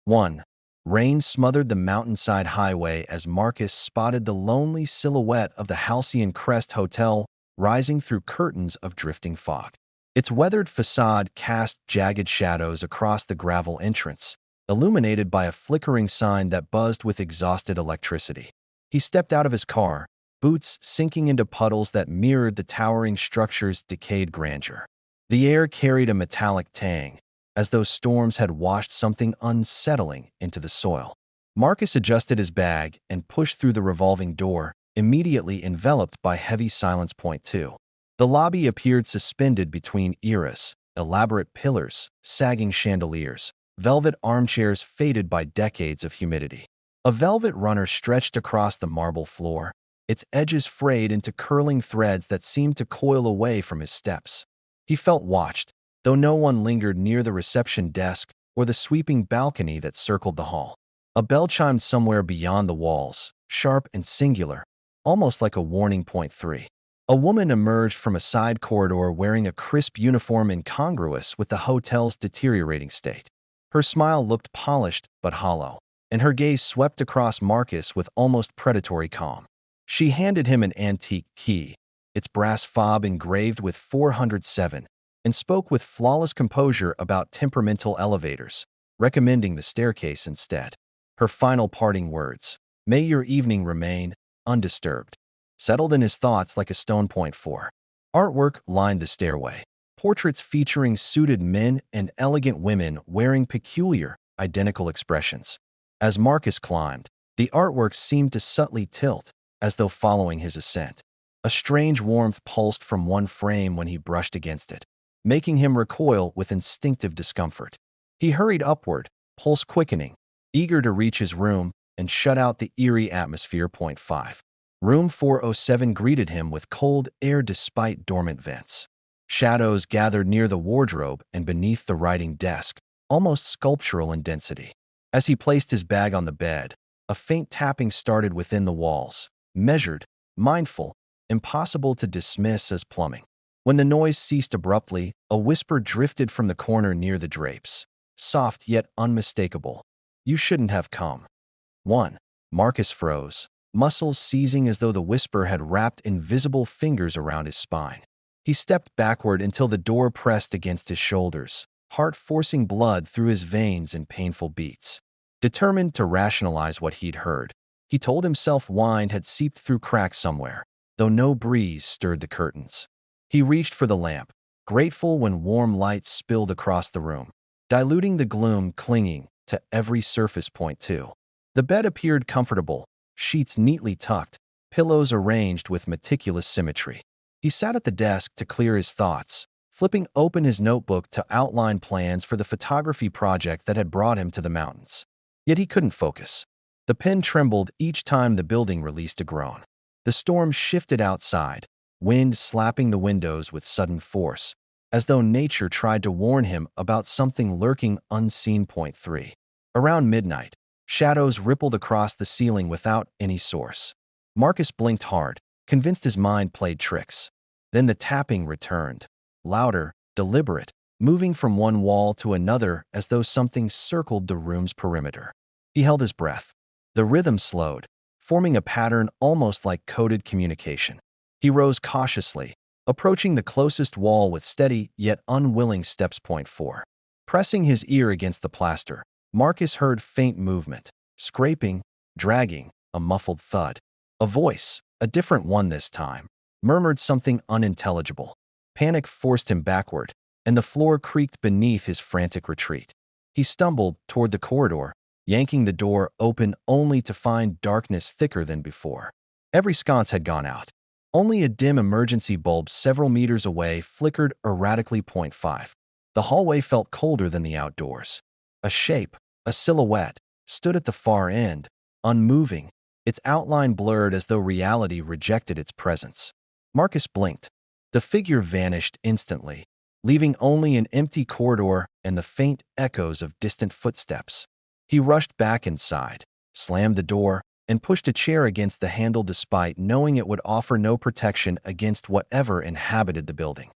1. Rain smothered the mountainside highway as Marcus spotted the lonely silhouette of the Halcyon Crest Hotel rising through curtains of drifting fog. Its weathered facade cast jagged shadows across the gravel entrance, illuminated by a flickering sign that buzzed with exhausted electricity. He stepped out of his car, boots sinking into puddles that mirrored the towering structure's decayed grandeur. The air carried a metallic tang, as though storms had washed something unsettling into the soil. Marcus adjusted his bag and pushed through the revolving door, immediately enveloped by heavy silence. Point 2. The lobby appeared suspended between eras, elaborate pillars, sagging chandeliers, velvet armchairs faded by decades of humidity. A velvet runner stretched across the marble floor, its edges frayed into curling threads that seemed to coil away from his steps. He felt watched, though no one lingered near the reception desk or the sweeping balcony that circled the hall. A bell chimed somewhere beyond the walls, sharp and singular, almost like a warning. Point 3. A woman emerged from a side corridor wearing a crisp uniform incongruous with the hotel's deteriorating state. Her smile looked polished but hollow, and her gaze swept across Marcus with almost predatory calm. She handed him an antique key, its brass fob engraved with 407, and spoke with flawless composure about temperamental elevators, recommending the staircase instead. Her final parting words, "May your evening remain undisturbed," settled in his thoughts like a stone. Point 4. Artwork lined the stairway. Portraits featuring suited men and elegant women wearing peculiar, identical expressions. As Marcus climbed, the artwork seemed to subtly tilt, as though following his ascent. A strange warmth pulsed from one frame when he brushed against it, making him recoil with instinctive discomfort. He hurried upward, pulse quickening, eager to reach his room and shut out the eerie atmosphere. Point 5. Room 407 greeted him with cold air despite dormant vents. Shadows gathered near the wardrobe and beneath the writing desk, almost sculptural in density. As he placed his bag on the bed, a faint tapping started within the walls, measured, mindful, impossible to dismiss as plumbing. When the noise ceased abruptly, a whisper drifted from the corner near the drapes, soft yet unmistakable. "You shouldn't have come." 1. Marcus froze, muscles seizing as though the whisper had wrapped invisible fingers around his spine. He stepped backward until the door pressed against his shoulders, heart forcing blood through his veins in painful beats. Determined to rationalize what he'd heard, he told himself wind had seeped through cracks somewhere, though no breeze stirred the curtains. He reached for the lamp, grateful when warm light spilled across the room, diluting the gloom clinging to every surface. Point 2. The bed appeared comfortable, sheets neatly tucked, pillows arranged with meticulous symmetry. He sat at the desk to clear his thoughts, flipping open his notebook to outline plans for the photography project that had brought him to the mountains. Yet he couldn't focus. The pen trembled each time the building released a groan. The storm shifted outside, wind slapping the windows with sudden force, as though nature tried to warn him about something lurking unseen. Point 3. Around midnight, shadows rippled across the ceiling without any source. Marcus blinked hard, convinced his mind played tricks. Then the tapping returned, louder, deliberate, moving from one wall to another as though something circled the room's perimeter. He held his breath. The rhythm slowed, forming a pattern almost like coded communication. He rose cautiously, approaching the closest wall with steady yet unwilling steps. Point 4. Pressing his ear against the plaster, Marcus heard faint movement, scraping, dragging, a muffled thud. A voice, a different one this time, murmured something unintelligible. Panic forced him backward, and the floor creaked beneath his frantic retreat. He stumbled toward the corridor, yanking the door open only to find darkness thicker than before. Every sconce had gone out. Only a dim emergency bulb several meters away flickered erratically. Point 5. The hallway felt colder than the outdoors. A shape, a silhouette, stood at the far end, unmoving, its outline blurred as though reality rejected its presence. Marcus blinked. The figure vanished instantly, leaving only an empty corridor and the faint echoes of distant footsteps. He rushed back inside, slammed the door, and pushed a chair against the handle despite knowing it would offer no protection against whatever inhabited the building.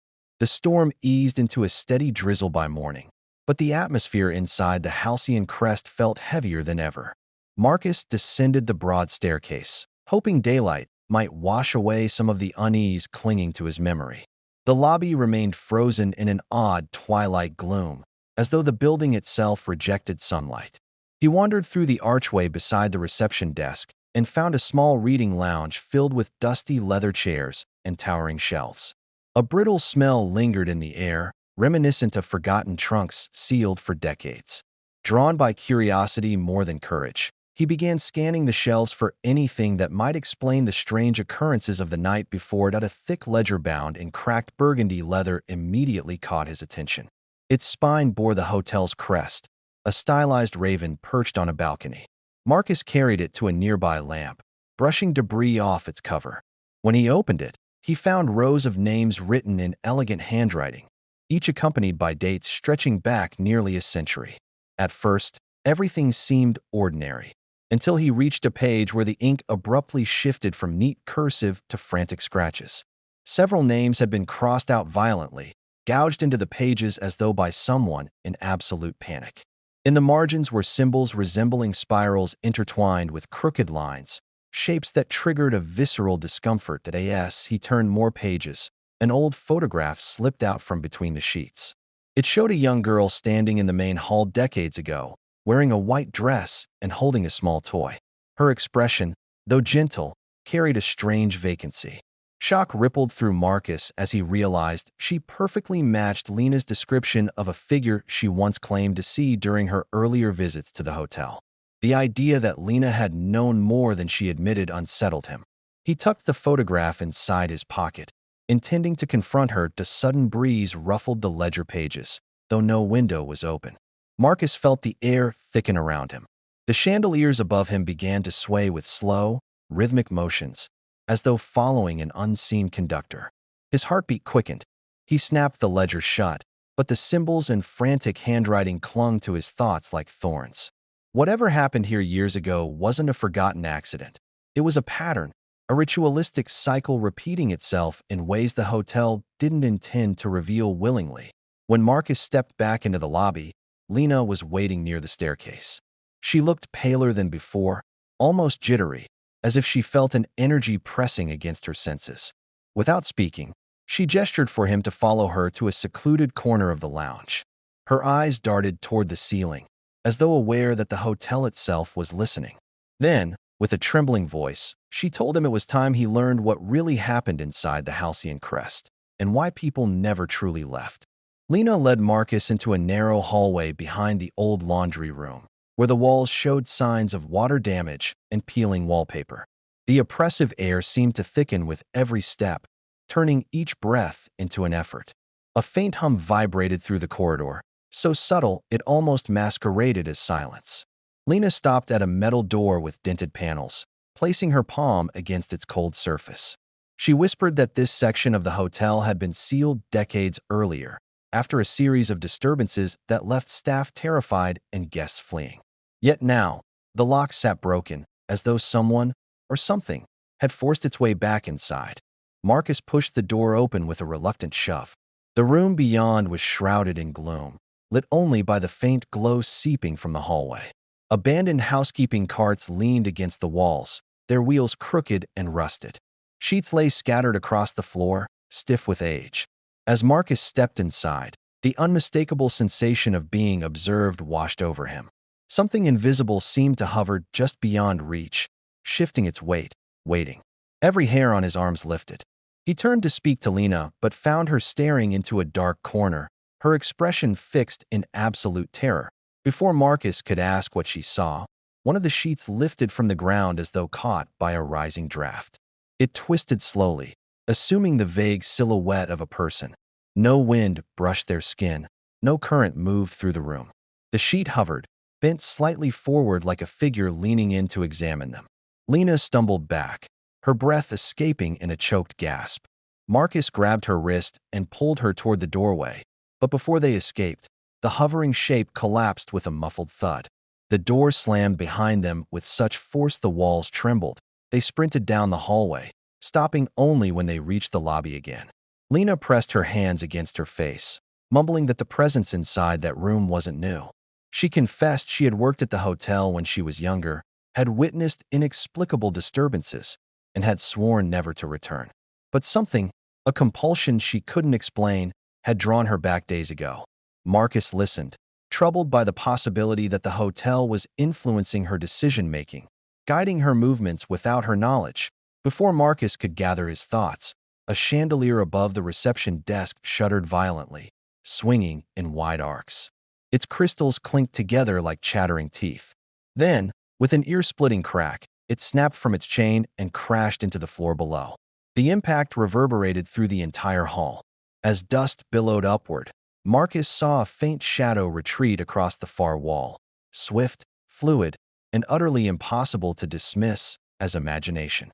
The storm eased into a steady drizzle by morning, but the atmosphere inside the halcyon crest felt heavier than ever. Marcus descended the broad staircase, hoping daylight might wash away some of the unease clinging to his memory. The lobby remained frozen in an odd twilight gloom, as though the building itself rejected sunlight. He wandered through the archway beside the reception desk and found a small reading lounge filled with dusty leather chairs and towering shelves. A brittle smell lingered in the air, reminiscent of forgotten trunks sealed for decades. Drawn by curiosity more than courage, he began scanning the shelves for anything that might explain the strange occurrences of the night before. A thick ledger bound in cracked burgundy leather immediately caught his attention. Its spine bore the hotel's crest, a stylized raven perched on a balcony. Marcus carried it to a nearby lamp, brushing debris off its cover. When he opened it, he found rows of names written in elegant handwriting, each accompanied by dates stretching back nearly a century. At first, everything seemed ordinary, until he reached a page where the ink abruptly shifted from neat cursive to frantic scratches. Several names had been crossed out violently, gouged into the pages as though by someone in absolute panic. In the margins were symbols resembling spirals intertwined with crooked lines, shapes that triggered a visceral discomfort. As he turned more pages, an old photograph slipped out from between the sheets. It showed a young girl standing in the main hall decades ago, wearing a white dress and holding a small toy. Her expression, though gentle, carried a strange vacancy. Shock rippled through Marcus as he realized she perfectly matched Lena's description of a figure she once claimed to see during her earlier visits to the hotel. The idea that Lena had known more than she admitted unsettled him. He tucked the photograph inside his pocket, intending to confront her. A sudden breeze ruffled the ledger pages, though no window was open. Marcus felt the air thicken around him. The chandeliers above him began to sway with slow, rhythmic motions, as though following an unseen conductor. His heartbeat quickened. He snapped the ledger shut, but the symbols and frantic handwriting clung to his thoughts like thorns. Whatever happened here years ago wasn't a forgotten accident. It was a pattern, a ritualistic cycle repeating itself in ways the hotel didn't intend to reveal willingly. When Marcus stepped back into the lobby, Lena was waiting near the staircase. She looked paler than before, almost jittery, as if she felt an energy pressing against her senses. Without speaking, she gestured for him to follow her to a secluded corner of the lounge. Her eyes darted toward the ceiling, as though aware that the hotel itself was listening. Then, with a trembling voice, she told him it was time he learned what really happened inside the halcyon crest, and why people never truly left. Lena led Marcus into a narrow hallway behind the old laundry room, where the walls showed signs of water damage and peeling wallpaper. The oppressive air seemed to thicken with every step, turning each breath into an effort. A faint hum vibrated through the corridor, so subtle it almost masqueraded as silence. Lena stopped at a metal door with dented panels, placing her palm against its cold surface. She whispered that this section of the hotel had been sealed decades earlier, after a series of disturbances that left staff terrified and guests fleeing. Yet now, the lock sat broken, as though someone, or something, had forced its way back inside. Marcus pushed the door open with a reluctant shove. The room beyond was shrouded in gloom, lit only by the faint glow seeping from the hallway. Abandoned housekeeping carts leaned against the walls, their wheels crooked and rusted. Sheets lay scattered across the floor, stiff with age. As Marcus stepped inside, the unmistakable sensation of being observed washed over him. Something invisible seemed to hover just beyond reach, shifting its weight, waiting. Every hair on his arms lifted. He turned to speak to Lena, but found her staring into a dark corner, her expression fixed in absolute terror. Before Marcus could ask what she saw, one of the sheets lifted from the ground as though caught by a rising draft. It twisted slowly, assuming the vague silhouette of a person. No wind brushed their skin, no current moved through the room. The sheet hovered, bent slightly forward like a figure leaning in to examine them. Lena stumbled back, her breath escaping in a choked gasp. Marcus grabbed her wrist and pulled her toward the doorway, but before they escaped, the hovering shape collapsed with a muffled thud. The door slammed behind them with such force the walls trembled. They sprinted down the hallway, stopping only when they reached the lobby again. Lena pressed her hands against her face. mumbling that the presence inside that room wasn't new. She confessed she had worked at the hotel when she was younger, had witnessed inexplicable disturbances, and had sworn never to return. But something, a compulsion she couldn't explain, had drawn her back days ago. Marcus listened, troubled by the possibility that the hotel was influencing her decision-making, guiding her movements without her knowledge. Before Marcus could gather his thoughts, a chandelier above the reception desk shuddered violently, swinging in wide arcs. Its crystals clinked together like chattering teeth. Then, with an ear-splitting crack, it snapped from its chain and crashed into the floor below. The impact reverberated through the entire hall. As dust billowed upward, Marcus saw a faint shadow retreat across the far wall, swift, fluid, and utterly impossible to dismiss as imagination.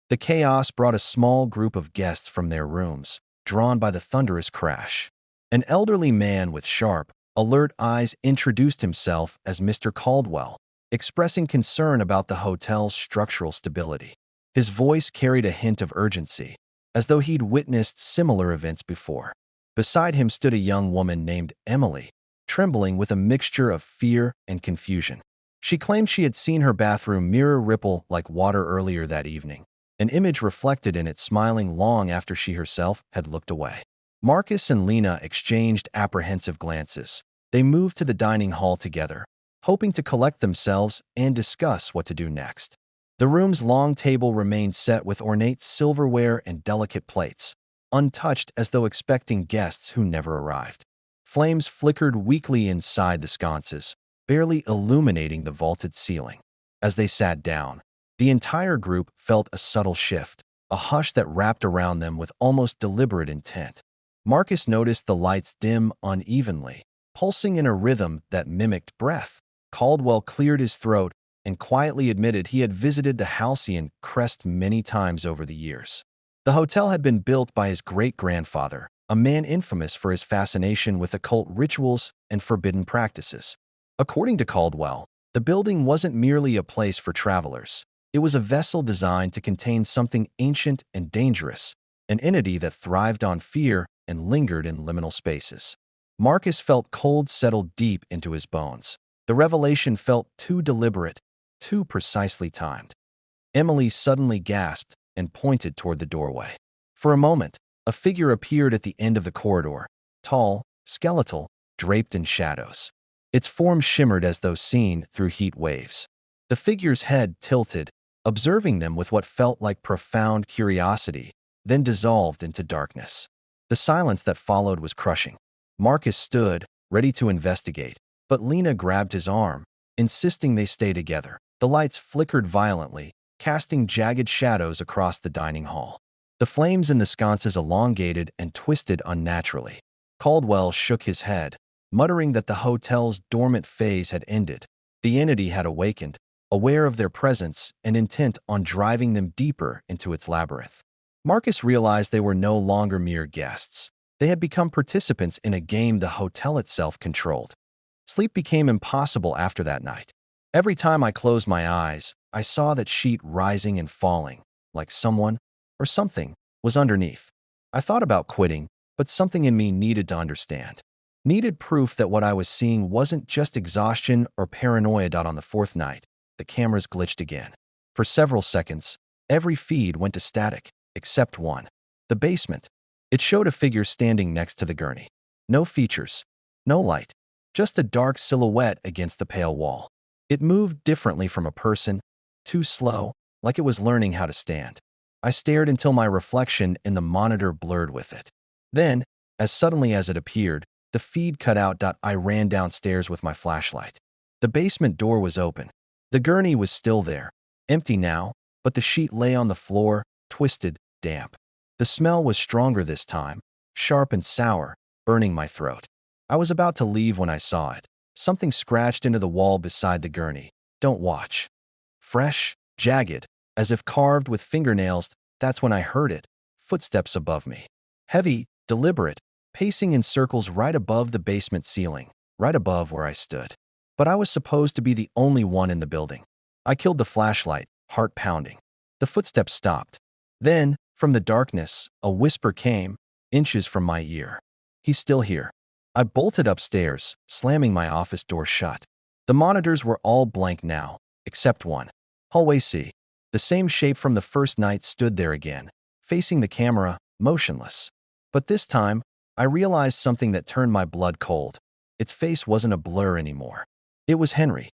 The chaos brought a small group of guests from their rooms, drawn by the thunderous crash. An elderly man with sharp, alert eyes introduced himself as Mr. Caldwell, expressing concern about the hotel's structural stability. His voice carried a hint of urgency, as though he'd witnessed similar events before. Beside him stood a young woman named Emily, trembling with a mixture of fear and confusion. She claimed she had seen her bathroom mirror ripple like water earlier that evening, an image reflected in it smiling long after she herself had looked away. Marcus and Lena exchanged apprehensive glances. They moved to the dining hall together, hoping to collect themselves and discuss what to do next. The room's long table remained set with ornate silverware and delicate plates, untouched as though expecting guests who never arrived. Flames flickered weakly inside the sconces, barely illuminating the vaulted ceiling. As they sat down, the entire group felt a subtle shift, a hush that wrapped around them with almost deliberate intent. Marcus noticed the lights dim unevenly, pulsing in a rhythm that mimicked breath. Caldwell cleared his throat and quietly admitted he had visited the Halcyon Crest many times over the years. The hotel had been built by his great-grandfather, a man infamous for his fascination with occult rituals and forbidden practices. According to Caldwell, the building wasn't merely a place for travelers. It was a vessel designed to contain something ancient and dangerous, an entity that thrived on fear and lingered in liminal spaces. Marcus felt cold settle deep into his bones. The revelation felt too deliberate, too precisely timed. Emily suddenly gasped and pointed toward the doorway. For a moment, a figure appeared at the end of the corridor, tall, skeletal, draped in shadows. Its form shimmered as though seen through heat waves. The figure's head tilted, observing them with what felt like profound curiosity, then dissolved into darkness. The silence that followed was crushing. Marcus stood, ready to investigate, but Lena grabbed his arm, insisting they stay together. The lights flickered violently, casting jagged shadows across the dining hall. The flames in the sconces elongated and twisted unnaturally. Caldwell shook his head, muttering that the hotel's dormant phase had ended. The entity had awakened, aware of their presence and intent on driving them deeper into its labyrinth. Marcus realized they were no longer mere guests. They had become participants in a game the hotel itself controlled. Sleep became impossible after that night. Every time I closed my eyes, I saw that sheet rising and falling, like someone, or something, was underneath. I thought about quitting, but something in me needed to understand. Needed proof that what I was seeing wasn't just exhaustion or paranoia. On the fourth night, the cameras glitched again. For several seconds, every feed went to static, except one. The basement. It showed a figure standing next to the gurney. No features, no light, just a dark silhouette against the pale wall. It moved differently from a person, too slow, like it was learning how to stand. I stared until my reflection in the monitor blurred with it. Then, as suddenly as it appeared, the feed cut out. I ran downstairs with my flashlight. The basement door was open. The gurney was still there, empty now, but the sheet lay on the floor, twisted, damp. The smell was stronger this time, sharp and sour, burning my throat. I was about to leave when I saw it. Something scratched into the wall beside the gurney. "Don't watch." Fresh, jagged, as if carved with fingernails. That's when I heard it. Footsteps above me. Heavy, deliberate, pacing in circles right above the basement ceiling, right above where I stood. But I was supposed to be the only one in the building. I killed the flashlight, heart pounding. The footsteps stopped. Then, from the darkness, a whisper came, inches from my ear. "He's still here." I bolted upstairs, slamming my office door shut. The monitors were all blank now, except one. Hallway C. The same shape from the first night stood there again, facing the camera, motionless. But this time, I realized something that turned my blood cold. Its face wasn't a blur anymore. It was Henry.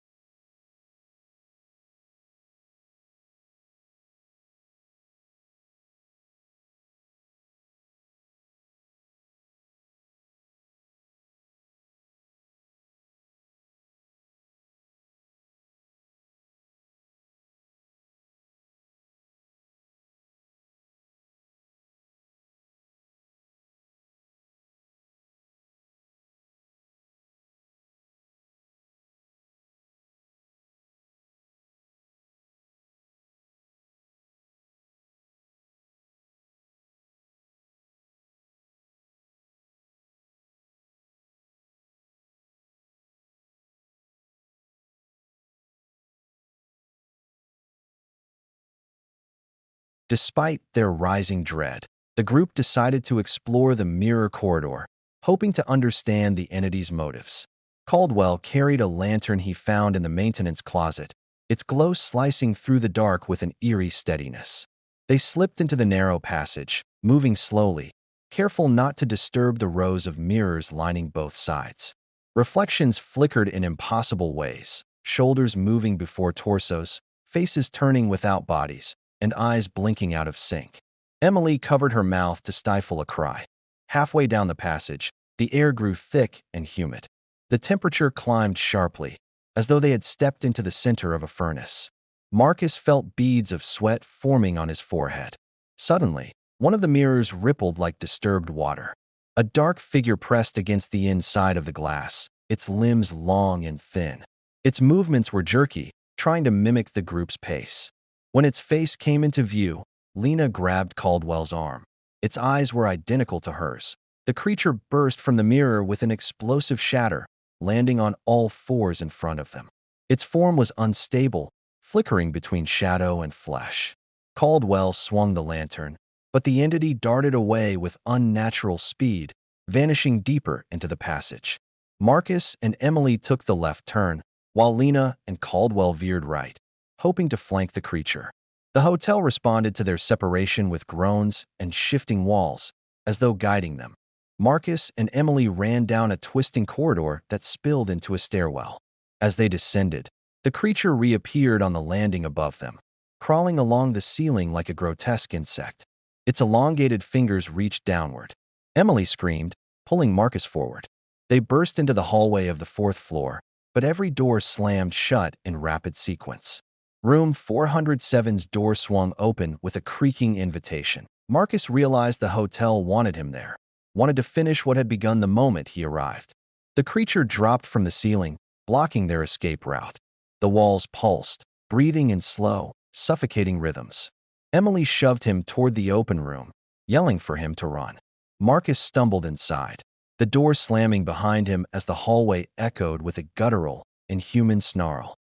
Despite their rising dread, the group decided to explore the mirror corridor, hoping to understand the entity's motives. Caldwell carried a lantern he found in the maintenance closet, its glow slicing through the dark with an eerie steadiness. They slipped into the narrow passage, moving slowly, careful not to disturb the rows of mirrors lining both sides. Reflections flickered in impossible ways, shoulders moving before torsos, faces turning without bodies, and eyes blinking out of sync. Emily covered her mouth to stifle a cry. Halfway down the passage, the air grew thick and humid. The temperature climbed sharply, as though they had stepped into the center of a furnace. Marcus felt beads of sweat forming on his forehead. Suddenly, one of the mirrors rippled like disturbed water. A dark figure pressed against the inside of the glass, its limbs long and thin. Its movements were jerky, trying to mimic the group's pace. When its face came into view, Lena grabbed Caldwell's arm. Its eyes were identical to hers. The creature burst from the mirror with an explosive shatter, landing on all fours in front of them. Its form was unstable, flickering between shadow and flesh. Caldwell swung the lantern, but the entity darted away with unnatural speed, vanishing deeper into the passage. Marcus and Emily took the left turn, while Lena and Caldwell veered right, hoping to flank the creature. The hotel responded to their separation with groans and shifting walls, as though guiding them. Marcus and Emily ran down a twisting corridor that spilled into a stairwell. As they descended, the creature reappeared on the landing above them, crawling along the ceiling like a grotesque insect. Its elongated fingers reached downward. Emily screamed, pulling Marcus forward. They burst into the hallway of the fourth floor, but every door slammed shut in rapid sequence. Room 407's door swung open with a creaking invitation. Marcus realized the hotel wanted him there, wanted to finish what had begun the moment he arrived. The creature dropped from the ceiling, blocking their escape route. The walls pulsed, breathing in slow, suffocating rhythms. Emily shoved him toward the open room, yelling for him to run. Marcus stumbled inside, the door slamming behind him as the hallway echoed with a guttural, inhuman snarl.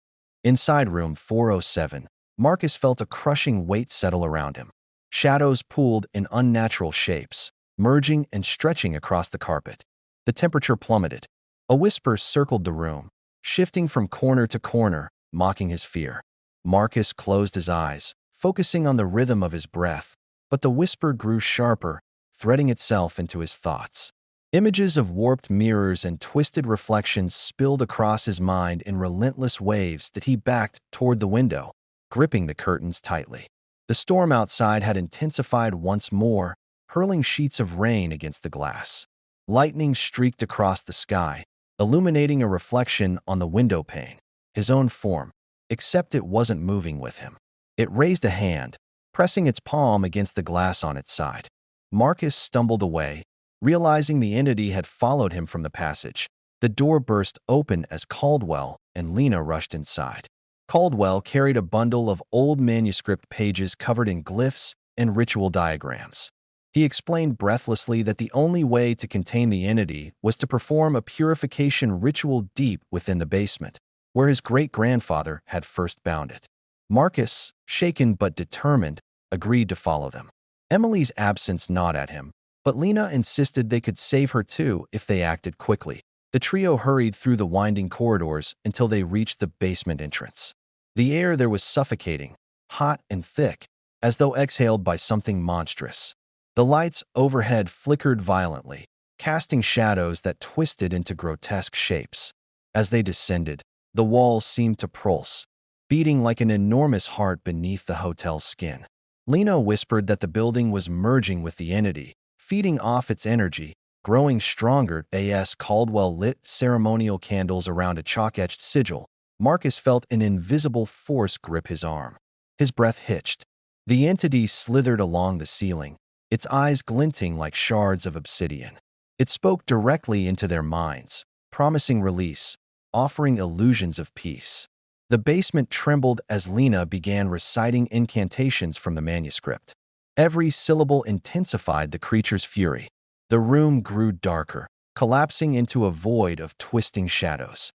Inside room 407, Marcus felt a crushing weight settle around him. Shadows pooled in unnatural shapes, merging and stretching across the carpet. The temperature plummeted. A whisper circled the room, shifting from corner to corner, mocking his fear. Marcus closed his eyes, focusing on the rhythm of his breath, but the whisper grew sharper, threading itself into his thoughts. Images of warped mirrors and twisted reflections spilled across his mind in relentless waves that he backed toward the window, gripping the curtains tightly. The storm outside had intensified once more, hurling sheets of rain against the glass. Lightning streaked across the sky, illuminating a reflection on the window pane, his own form, except it wasn't moving with him. It raised a hand, pressing its palm against the glass on its side. Marcus stumbled away, realizing the entity had followed him from the passage. The door burst open as Caldwell and Lena rushed inside. Caldwell carried a bundle of old manuscript pages covered in glyphs and ritual diagrams. He explained breathlessly that the only way to contain the entity was to perform a purification ritual deep within the basement, where his great-grandfather had first bound it. Marcus, shaken but determined, agreed to follow them. Emily's absence gnawed at him, But Lena insisted they could save her too if they acted quickly. The trio hurried through the winding corridors until they reached the basement entrance. The air there was suffocating, hot and thick, as though exhaled by something monstrous. The lights overhead flickered violently, casting shadows that twisted into grotesque shapes. As they descended, the walls seemed to pulse, beating like an enormous heart beneath the hotel's skin. Lena whispered that the building was merging with the entity, feeding off its energy, growing stronger. As Caldwell lit ceremonial candles around a chalk-etched sigil, Marcus felt an invisible force grip his arm. His breath hitched. The entity slithered along the ceiling, its eyes glinting like shards of obsidian. It spoke directly into their minds, promising release, offering illusions of peace. The basement trembled as Lena began reciting incantations from the manuscript. Every syllable intensified the creature's fury. The room grew darker, collapsing into a void of twisting shadows.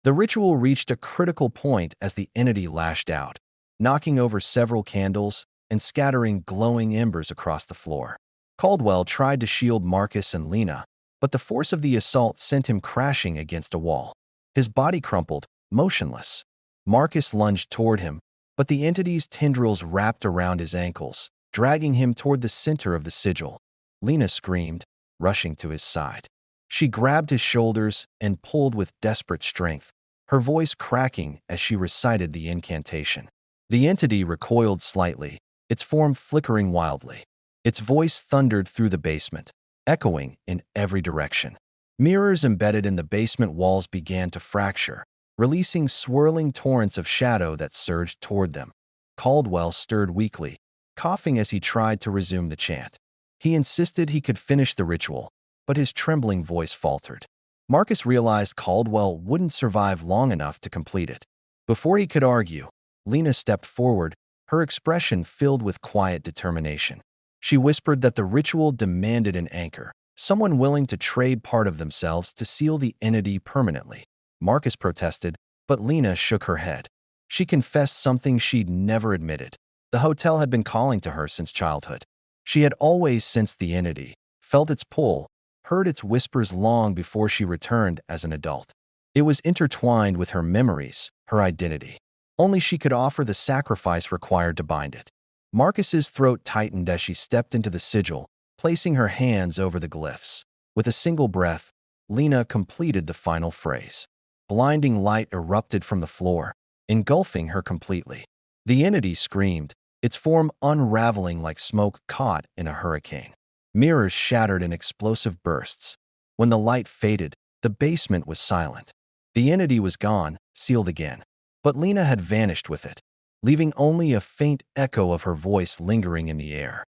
The ritual reached a critical point as the entity lashed out, knocking over several candles and scattering glowing embers across the floor. Caldwell tried to shield Marcus and Lena, but the force of the assault sent him crashing against a wall. His body crumpled, motionless. Marcus lunged toward him, but the entity's tendrils wrapped around his ankles, dragging him toward the center of the sigil. Lena screamed, rushing to his side. She grabbed his shoulders and pulled with desperate strength, her voice cracking as she recited the incantation. The entity recoiled slightly, its form flickering wildly. Its voice thundered through the basement, echoing in every direction. Mirrors embedded in the basement walls began to fracture, releasing swirling torrents of shadow that surged toward them. Caldwell stirred weakly, coughing as he tried to resume the chant. He insisted he could finish the ritual, but his trembling voice faltered. Marcus realized Caldwell wouldn't survive long enough to complete it. Before he could argue, Lena stepped forward, her expression filled with quiet determination. She whispered that the ritual demanded an anchor, someone willing to trade part of themselves to seal the entity permanently. Marcus protested, but Lena shook her head. She confessed something she'd never admitted. The hotel had been calling to her since childhood. She had always sensed the entity, felt its pull, heard its whispers long before she returned as an adult. It was intertwined with her memories, her identity. Only she could offer the sacrifice required to bind it. Marcus's throat tightened as she stepped into the sigil, placing her hands over the glyphs. With a single breath, Lena completed the final phrase. Blinding light erupted from the floor, engulfing her completely. The entity screamed, its form unraveling like smoke caught in a hurricane. Mirrors shattered in explosive bursts. When the light faded, the basement was silent. The entity was gone, sealed again. But Lena had vanished with it, leaving only a faint echo of her voice lingering in the air.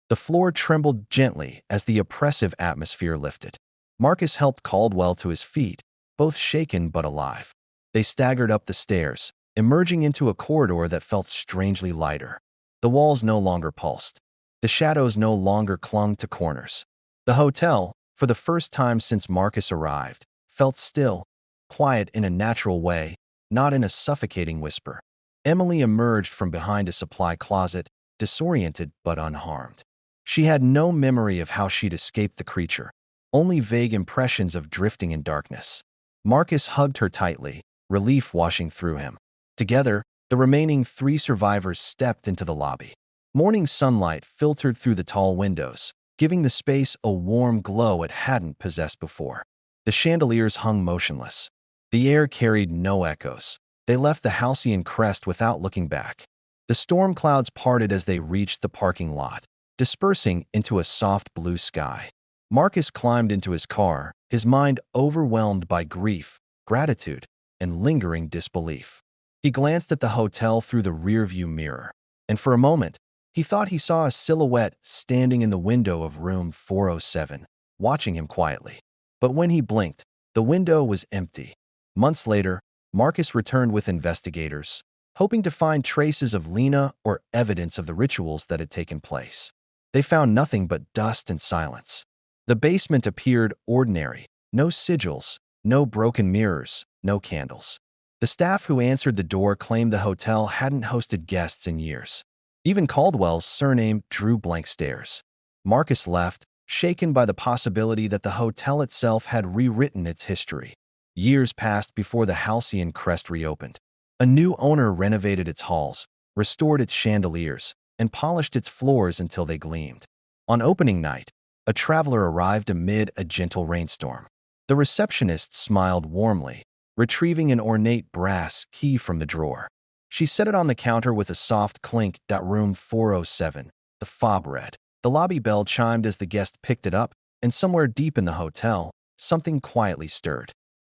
The floor trembled gently as the oppressive atmosphere lifted. Marcus helped Caldwell to his feet, both shaken but alive. They staggered up the stairs, emerging into a corridor that felt strangely lighter. The walls no longer pulsed. The shadows no longer clung to corners. The hotel, for the first time since Marcus arrived, felt still, quiet in a natural way, not in a suffocating whisper. Emily emerged from behind a supply closet, disoriented but unharmed. She had no memory of how she'd escaped the creature, only vague impressions of drifting in darkness. Marcus hugged her tightly, relief washing through him. Together, the remaining 3 survivors stepped into the lobby. Morning sunlight filtered through the tall windows, giving the space a warm glow it hadn't possessed before. The chandeliers hung motionless. The air carried no echoes. They left the halcyon crest without looking back. The storm clouds parted as they reached the parking lot, dispersing into a soft blue sky. Marcus climbed into his car, his mind overwhelmed by grief, gratitude, and lingering disbelief. He glanced at the hotel through the rearview mirror, and for a moment, he thought he saw a silhouette standing in the window of room 407, watching him quietly. But when he blinked, the window was empty. Months later, Marcus returned with investigators, hoping to find traces of Lena or evidence of the rituals that had taken place. They found nothing but dust and silence. The basement appeared ordinary, no sigils, no broken mirrors, no candles. The staff who answered the door claimed the hotel hadn't hosted guests in years. Even Caldwell's surname drew blank stares. Marcus left, shaken by the possibility that the hotel itself had rewritten its history. Years passed before the Halcyon Crest reopened. A new owner renovated its halls, restored its chandeliers, and polished its floors until they gleamed. On opening night, a traveler arrived amid a gentle rainstorm. The receptionist smiled warmly, retrieving an ornate brass key from the drawer. She set it on the counter with a soft clink. Room 407, the fob read. The lobby bell chimed as the guest picked it up, and somewhere deep in the hotel, something quietly stirred.